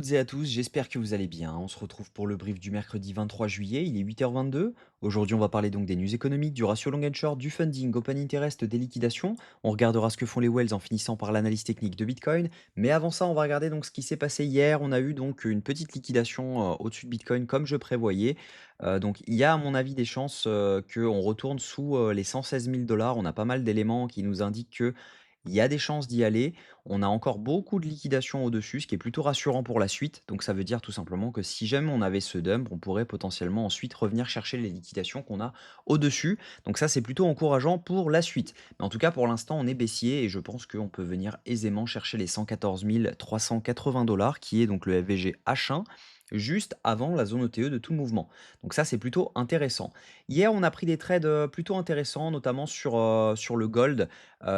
Toutes et à tous, j'espère que vous allez bien. On se retrouve pour le brief du mercredi 23 juillet, il est 8h22. Aujourd'hui, on va parler donc des news économiques, du ratio long and short, du funding, open interest, des liquidations. On regardera ce que font les wells en finissant par l'analyse technique de Bitcoin. Mais avant ça, on va regarder donc ce qui s'est passé hier. On a eu donc une petite liquidation au-dessus de Bitcoin comme je prévoyais. Donc il y a à mon avis des chances qu'on retourne sous les 116 000 dollars. On a pas mal d'éléments qui nous indiquent que il y a des chances d'y aller. On a encore beaucoup de liquidations au-dessus, ce qui est plutôt rassurant pour la suite. Donc ça veut dire tout simplement que si jamais on avait ce dump, on pourrait potentiellement ensuite revenir chercher les liquidations qu'on a au-dessus. Donc ça, c'est plutôt encourageant pour la suite. Mais en tout cas, pour l'instant, on est baissier et je pense qu'on peut venir aisément chercher les 114 380 dollars, qui est donc le FVG H1, juste avant la zone OTE de tout mouvement. Donc ça, c'est plutôt intéressant. Hier, on a pris des trades plutôt intéressants, notamment sur le gold.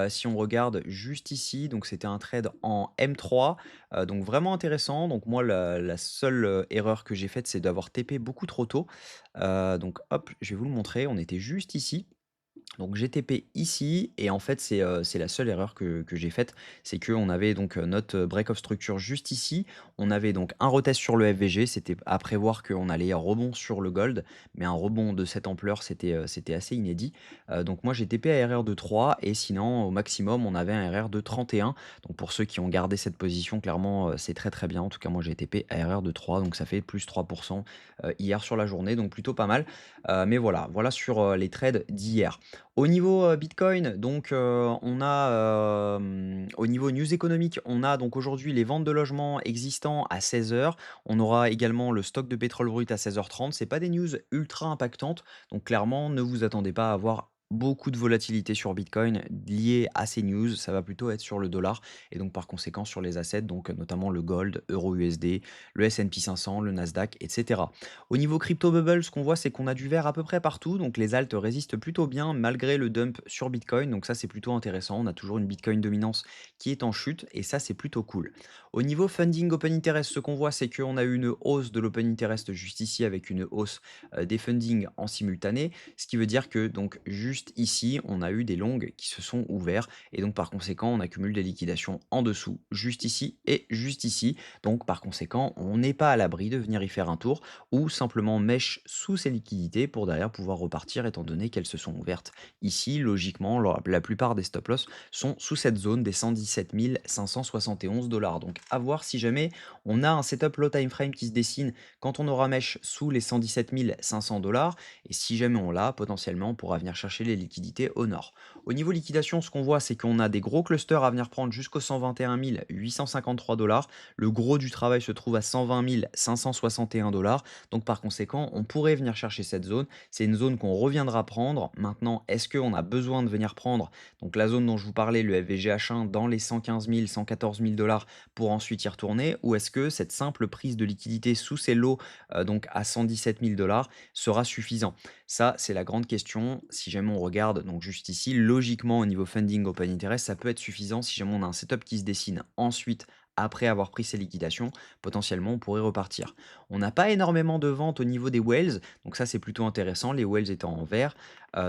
Si on regarde juste ici, donc c'était un trade en M3, donc vraiment intéressant. Donc moi, la seule, erreur que j'ai faite, c'est d'avoir TP beaucoup trop tôt. Donc hop, je vais vous le montrer. On était juste ici. Donc GTP ici et en fait c'est la seule erreur que j'ai faite, c'est qu'on avait donc, notre, break of structure juste ici. On avait donc un retest sur le FVG, c'était à prévoir qu'on allait rebond sur le gold, mais un rebond de cette ampleur c'était assez inédit. Donc moi j'ai TP à RR de 3 et sinon au maximum on avait un RR de 31. Donc pour ceux qui ont gardé cette position clairement, c'est très, très bien. En tout cas moi j'ai TP à RR de 3 donc ça fait plus 3 hier sur la journée, donc plutôt pas mal. Mais voilà sur, les trades d'hier. Au niveau, Bitcoin, donc, on a, au niveau news économique, on a donc aujourd'hui les ventes de logements existants à 16 heures. On aura également le stock de pétrole brut à 16h30. C'est pas des news ultra impactantes, donc clairement, ne vous attendez pas à avoir beaucoup de volatilité sur Bitcoin liée à ces news. Ça va plutôt être sur le dollar et donc par conséquent sur les assets, donc notamment le gold, euro USD, le S&P 500, le Nasdaq et cetera. Au niveau crypto bubble, ce qu'on voit, c'est qu'on a du vert à peu près partout, donc les alts résistent plutôt bien malgré le dump sur Bitcoin, donc ça c'est plutôt intéressant. On a toujours une Bitcoin dominance qui est en chute et ça c'est plutôt cool. Au niveau funding open interest, ce qu'on voit, c'est qu'on a eu une hausse de l'open interest juste ici avec une hausse des funding en simultané, ce qui veut dire que donc juste ici, on a eu des longues qui se sont ouverts et donc par conséquent, on accumule des liquidations en dessous, juste ici et juste ici. Donc par conséquent, on n'est pas à l'abri de venir y faire un tour ou simplement mèche sous ces liquidités pour derrière pouvoir repartir étant donné qu'elles se sont ouvertes ici. Logiquement, la plupart des stop loss sont sous cette zone des 117 571 dollars. Donc à voir si jamais on a un setup low time frame qui se dessine quand on aura mèche sous les 117 500 dollars et si jamais on l'a, potentiellement on pourra venir chercher les liquidités au nord. Au niveau liquidation, ce qu'on voit, c'est qu'on a des gros clusters à venir prendre jusqu'aux 121 853 dollars. Le gros du travail se trouve à 120 561 dollars. Donc par conséquent, on pourrait venir chercher cette zone. C'est une zone qu'on reviendra prendre. Maintenant, est-ce qu'on a besoin de venir prendre donc la zone dont je vous parlais, le FVGH1, dans les 115 000, 114 000 dollars pour ensuite y retourner? Ou est-ce que cette simple prise de liquidité sous ces lots, donc à 117 000 dollars, sera suffisant? Ça, c'est la grande question. Si jamais on regarde donc juste ici, logiquement au niveau funding open interest, ça peut être suffisant si jamais on a un setup qui se dessine. Ensuite, après avoir pris ces liquidations, potentiellement on pourrait repartir. On n'a pas énormément de ventes au niveau des whales, donc ça c'est plutôt intéressant, les whales étant en vert.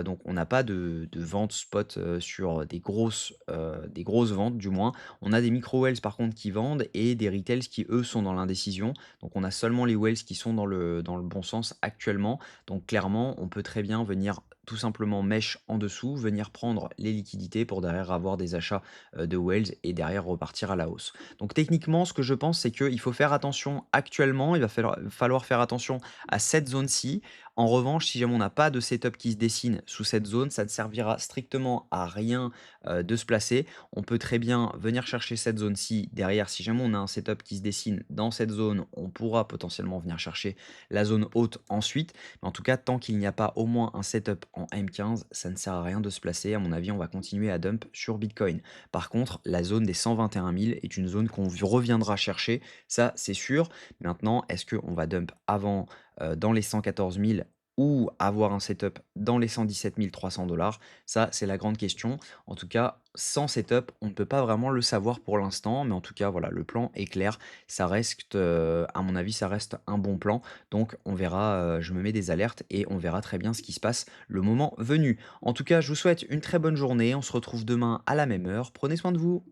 Donc on n'a pas de ventes spot sur des grosses ventes du moins. On a des micro whales par contre qui vendent et des retails qui eux sont dans l'indécision. Donc on a seulement les whales qui sont dans le bon sens actuellement. Donc clairement on peut très bien venir tout simplement mèche en dessous, venir prendre les liquidités pour derrière avoir des achats de whales et derrière repartir à la hausse. Donc techniquement, ce que je pense, c'est qu'il faut faire attention actuellement, il va falloir faire attention à cette zone-ci. En revanche, si jamais on n'a pas de setup qui se dessine sous cette zone, ça ne servira strictement à rien de se placer. On peut très bien venir chercher cette zone-ci. Derrière, si jamais on a un setup qui se dessine dans cette zone, on pourra potentiellement venir chercher la zone haute ensuite. Mais en tout cas, tant qu'il n'y a pas au moins un setup en M15, ça ne sert à rien de se placer. À mon avis, on va continuer à dump sur Bitcoin. Par contre, la zone des 121 000 est une zone qu'on reviendra chercher, ça c'est sûr. Maintenant, est-ce qu'on va dump avant dans les 114 000 ou avoir un setup dans les 117 300 dollars? Ça, c'est la grande question. En tout cas, sans setup, on ne peut pas vraiment le savoir pour l'instant, mais en tout cas, voilà, le plan est clair. Ça reste, à mon avis, ça reste un bon plan. Donc, on verra, je me mets des alertes et on verra très bien ce qui se passe le moment venu. En tout cas, je vous souhaite une très bonne journée. On se retrouve demain à la même heure. Prenez soin de vous.